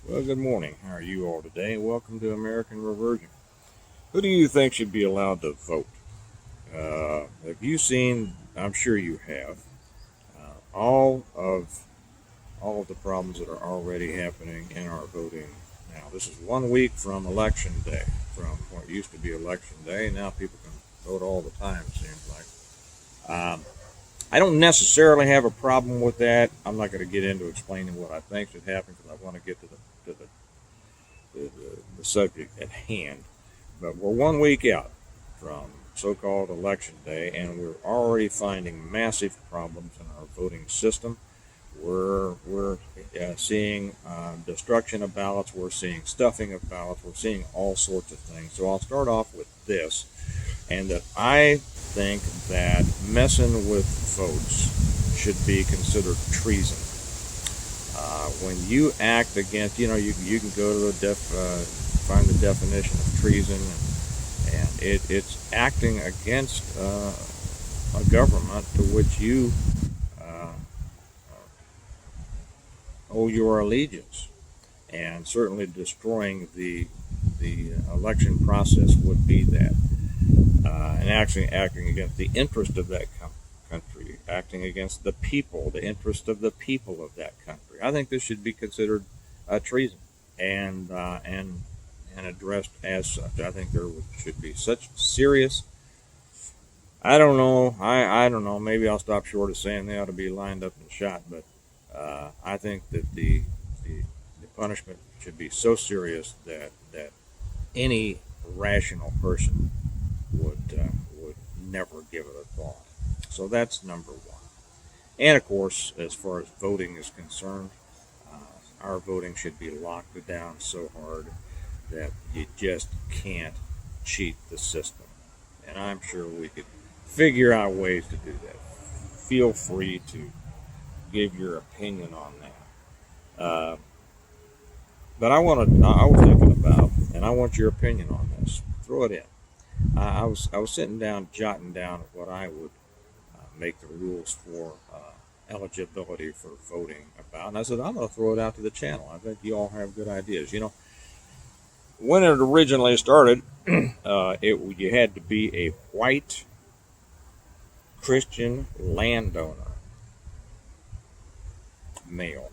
Well, good morning. How are you all today? Welcome to American Reversion. Who do you think should be allowed to vote? Have you seen? I'm sure you have. All of the problems that are already happening in our voting now. This is 1 week from election day, from what used to be election day. Now people can vote all the time. It seems like. I don't necessarily have a problem with that. I'm not going to get into explaining what I think should happen because I want to get to the subject at hand. But we're 1 week out from so-called election day, and we're already finding massive problems in our voting system. We're seeing destruction of ballots. We're seeing stuffing of ballots. We're seeing all sorts of things. So I'll start off with this, and that I think that messing with votes should be considered treason. When you act against, you can go to find the definition of treason, and it's acting against a government to which you uh, owe your allegiance, and certainly destroying the election process would be that, and actually acting against the interest of that country, acting against the people, the interest of the people of that country. I think this should be considered treason, and and addressed as such. I think should be such serious. I don't know. I don't know. Maybe I'll stop short of saying they ought to be lined up and shot, but I think that the punishment should be so serious that any rational person would never give it a thought. So that's number one. And of course, as far as voting is concerned, our voting should be locked down so hard that you just can't cheat the system. And I'm sure we could figure out ways to do that. Feel free to give your opinion on that. I was thinking about, and I want your opinion on this. Throw it in. I was sitting down, jotting down what I would make the rules for eligibility for voting about, and I said I'm going to throw it out to the channel. I think you all have good ideas. When it originally started, you had to be a white Christian landowner, male,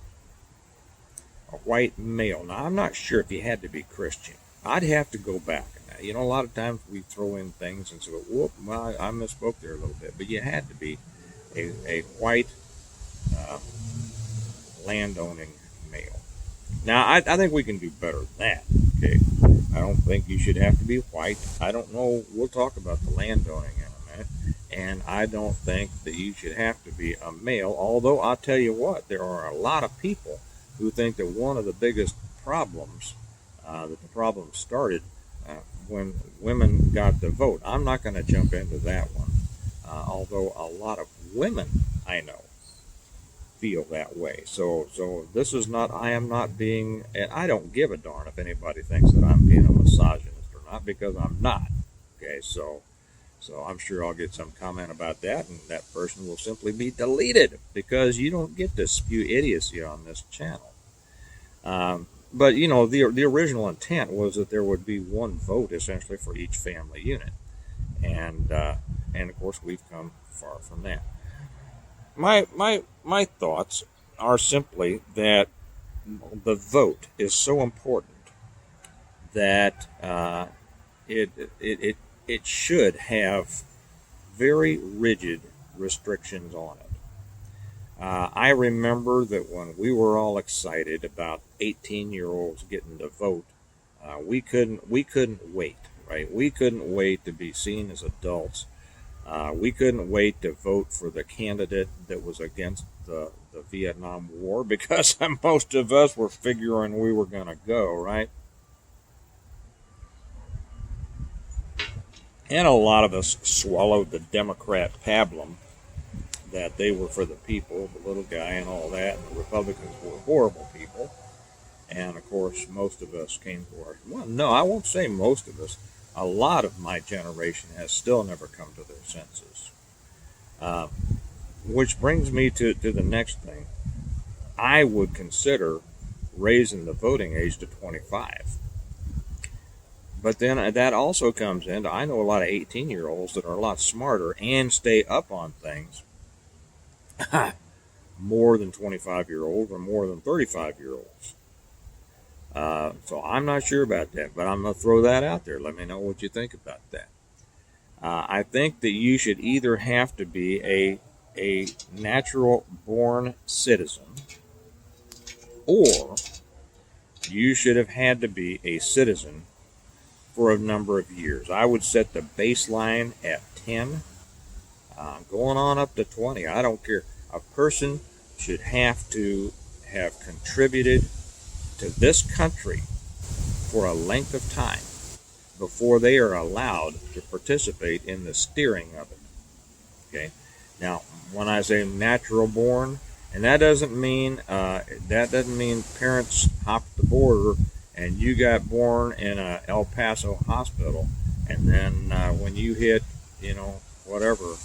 a white male. Now I'm not sure if you had to be Christian. I'd have to go back. A lot of times we throw in things and say, "Whoop, well, I misspoke there a little bit," but you had to be a white uh, landowning male. Now I think we can do better than that. Okay, I don't think you should have to be white. I don't know. We'll talk about the landowning in a minute. And I don't think that you should have to be a male. Although I'll tell you what, there are a lot of people who think that one of the biggest problems that the problem started when women got the vote. I'm not going to jump into that one, although a lot of women I know feel that way. So this is not. I am not being, and I don't give a darn if anybody thinks that I'm being a misogynist or not, because I'm not. Okay, so I'm sure I'll get some comment about that, and that person will simply be deleted because you don't get to spew idiocy on this channel. But the original intent was that there would be one vote essentially for each family unit, and of course we've come far from that. My thoughts are simply that the vote is so important that it should have very rigid restrictions on it. I remember that when we were all excited about 18-year-olds getting to vote, we couldn't wait, right? We couldn't wait to be seen as adults. We couldn't wait to vote for the candidate that was against the Vietnam War because most of us were figuring we were going to go, right? And a lot of us swallowed the Democrat pablum that they were for the people, the little guy and all that, and the Republicans were horrible people. And of course, most of us came to well, no, I won't say most of us. A lot of my generation has still never come to their senses. Uh, which brings me to the next thing. I would consider raising the voting age to 25. But then that also comes in. I know a lot of 18-year-olds that are a lot smarter and stay up on things more than 25-year-olds or more than 35-year-olds. So I'm not sure about that, but I'm going to throw that out there. Let me know what you think about that. I think that you should either have to be a natural-born citizen, or you should have had to be a citizen for a number of years. I would set the baseline at 10, going on up to 20. I don't care. A person should have to have contributed to this country for a length of time before they are allowed to participate in the steering of it. Okay. Now, when I say natural born, and that doesn't mean parents hopped the border and you got born in a El Paso hospital, and then when you hit, whatever,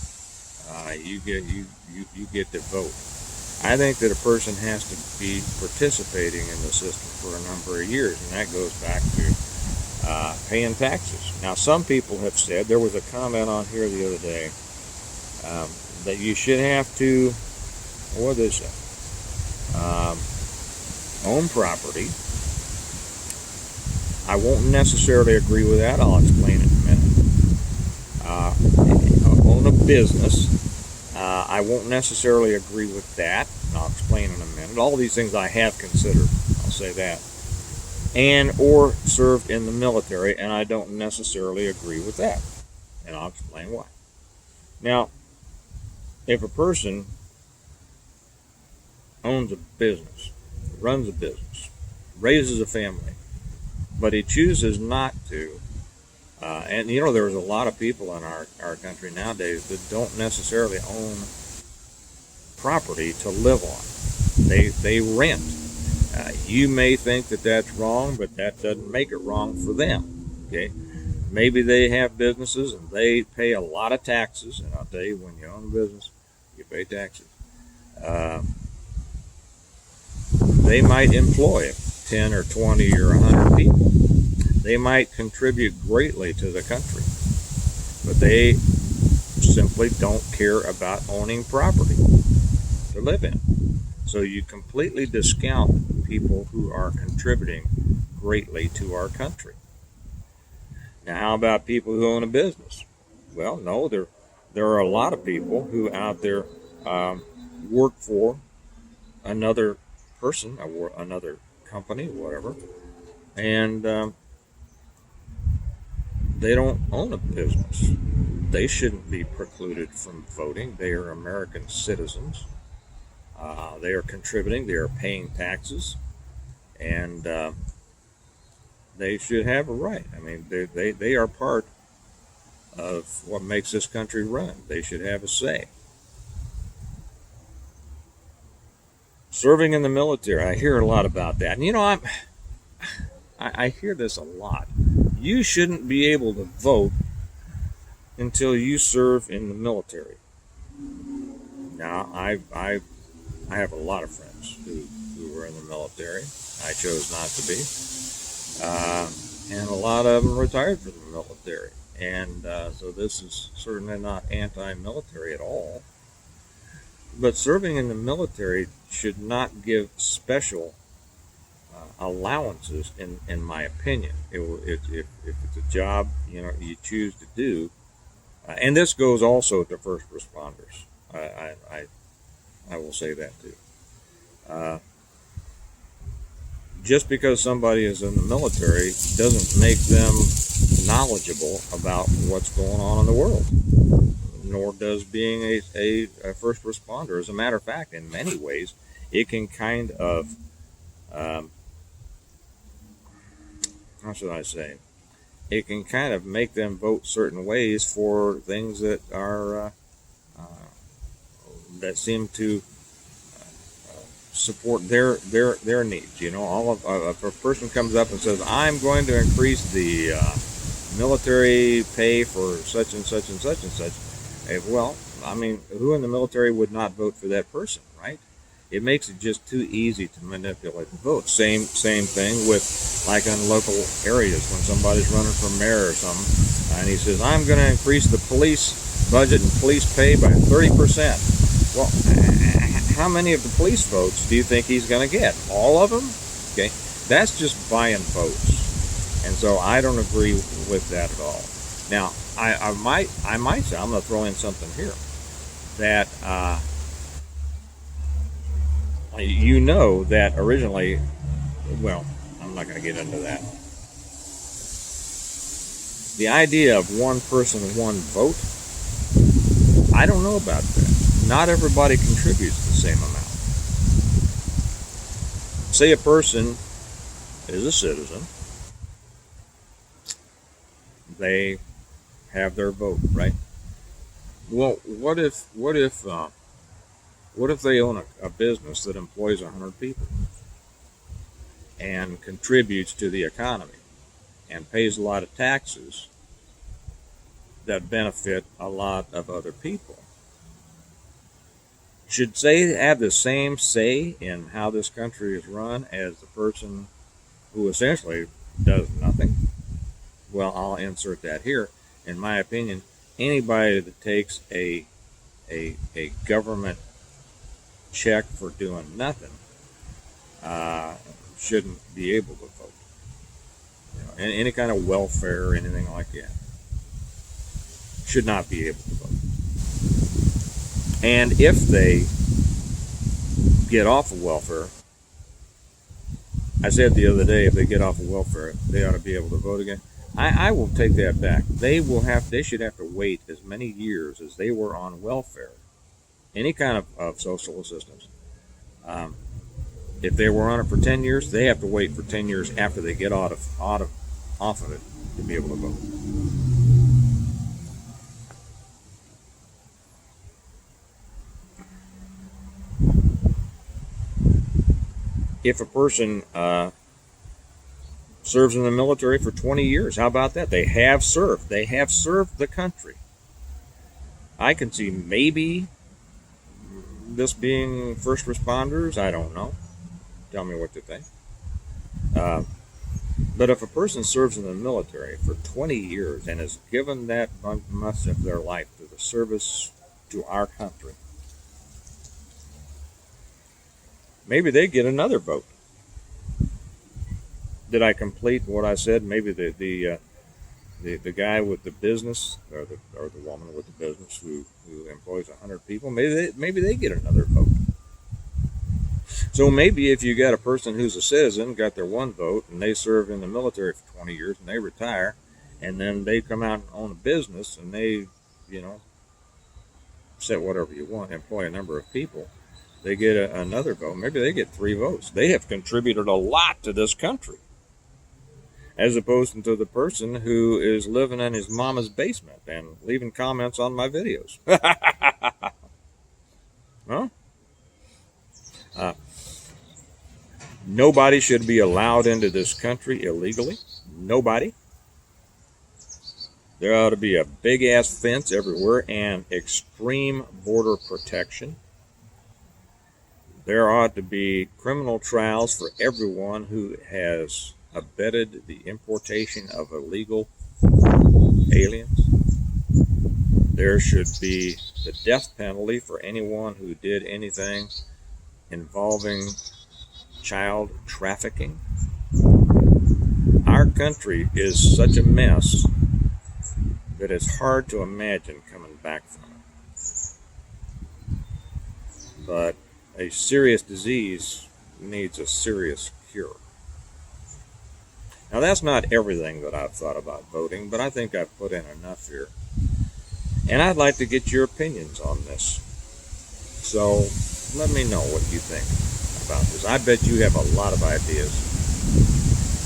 you get to vote. I think that a person has to be participating in the system for a number of years, and that goes back to paying taxes. Now, some people have said, there was a comment on here the other day, that you should have to, what is it, own property. I won't necessarily agree with that. I'll explain in a minute. Own a business. I won't necessarily agree with that, and I'll explain in a minute. All these things I have considered, I'll say that. And or served in the military, and I don't necessarily agree with that, and I'll explain why. Now, if a person owns a business, runs a business, raises a family, but he chooses not to, and there's a lot of people in our country nowadays that don't necessarily own property to live on. They rent. You may think that that's wrong, but that doesn't make it wrong for them. Okay, maybe they have businesses and they pay a lot of taxes, and I'll tell you, when you own a business, you pay taxes. They might employ 10 or 20 or 100 people. They might contribute greatly to the country, but they simply don't care about owning property to live in. So you completely discount people who are contributing greatly to our country. Now, how about people who own a business? Well, no, there are a lot of people who out there work for another person, or another company, whatever, and they don't own a business. They shouldn't be precluded from voting. They are American citizens. They are contributing. They are paying taxes, and they should have a right. I mean, they are part of what makes this country run. They should have a say. Serving in the military, I hear a lot about that. And I hear this a lot. You shouldn't be able to vote until you serve in the military. Now, I have a lot of friends who were in the military. I chose not to be. And a lot of them retired from the military. And so this is certainly not anti-military at all. But serving in the military should not give special allowances, in my opinion. If it's a job you choose to do, and this goes also to first responders. I will say that too. Just because somebody is in the military doesn't make them knowledgeable about what's going on in the world, nor does being a first responder. As a matter of fact, in many ways, it can kind of, how should I say, it can kind of make them vote certain ways for things that are, that seem to support their needs. If a person comes up and says, I'm going to increase the military pay for such and such and such and such, well, I mean, who in the military would not vote for that person, right? it makes it just too easy to manipulate the vote. Same thing with like in local areas when somebody's running for mayor or something, and he says, I'm going to increase the police budget and police pay by 30%. Well, how many of the police votes do you think he's going to get? All of them? Okay, that's just buying votes. And so I don't agree with that at all. Now, I might say, I'm going to throw in something here, that you know that originally, well, I'm not going to get into that. The idea of one person, one vote, I don't know about that. Not everybody contributes the same amount. Say a person is a citizen, they have their vote, right? Well, what if they own a business that employs 100 people and contributes to the economy and pays a lot of taxes that benefit a lot of other people? Should they have the same say in how this country is run as the person who essentially does nothing? Well, I'll insert that here. In my opinion, anybody that takes a government check for doing nothing shouldn't be able to vote. Any kind of welfare or anything like that should not be able to vote. And if they get off of welfare, I said the other day, if they get off of welfare, they ought to be able to vote again. I will take that back. They should have to wait as many years as they were on welfare, any kind of social assistance. If they were on it for 10 years, they have to wait for 10 years after they get off of it to be able to vote. If a person serves in the military for 20 years, how about that? They have served the country. I can see maybe this being first responders, I don't know. Tell me what you think. But if a person serves in the military for 20 years and has given that much of their life to the service to our country, maybe they get another vote. Did I complete what I said? Maybe the guy with the business or the woman with the business who employs 100 people, maybe they get another vote. So maybe if you got a person who's a citizen, got their one vote, and they serve in the military for 20 years and they retire, and then they come out and own a business and they, set whatever you want, employ a number of people, they get another vote. Maybe they get 3 votes. They have contributed a lot to this country, as opposed to the person who is living in his mama's basement and leaving comments on my videos. Huh? Nobody should be allowed into this country illegally. Nobody. There ought to be a big-ass fence everywhere and extreme border protection. There ought to be criminal trials for everyone who has abetted the importation of illegal aliens. There should be the death penalty for anyone who did anything involving child trafficking. Our country is such a mess that it's hard to imagine coming back from it. But a serious disease needs a serious cure. Now, that's not everything that I've thought about voting, but I think I've put in enough here. And I'd like to get your opinions on this. So let me know what you think about this. I bet you have a lot of ideas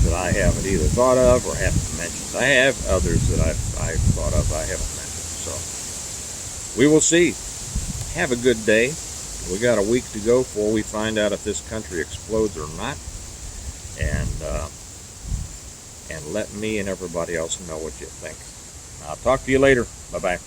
that I haven't either thought of or haven't mentioned. I have others that I've thought of I haven't mentioned. So we will see. Have a good day. We got a week to go before we find out if this country explodes or not. And let me and everybody else know what you think. I'll talk to you later. Bye-bye.